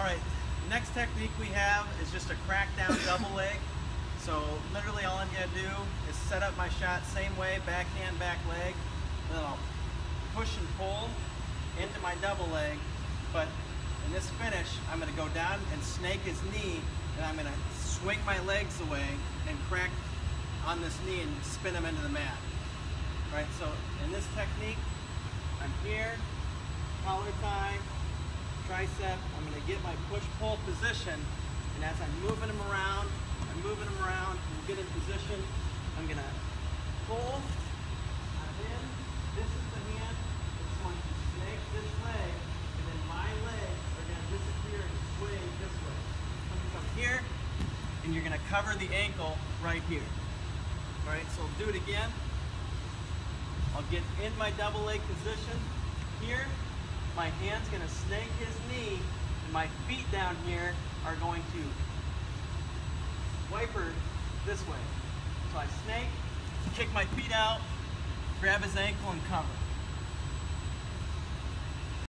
right, next technique we have is just a crackdown double leg. So literally all I'm gonna do is set up my shot same way, backhand, back leg, then I'll push and pull into my double leg, but in this finish, I'm gonna go down and snake his knee, and I'm gonna swing my legs away and crack on this knee and spin him into the mat. All right, so in this technique, I'm here, collar tie, tricep, I'm gonna get my push-pull position, and as I'm moving him around, and get in position, I'm gonna pull, I'm in, this is the hand, it's going to snake this leg, and then my legs are gonna disappear and swing this way. I'm gonna come here, and you're gonna cover the ankle right here. All right, so I'll do it again. I'll get in my double leg position here. My hand's gonna snake his knee, and my feet down here are going to wiper this way. So I snake, kick my feet out, grab his ankle, and cover.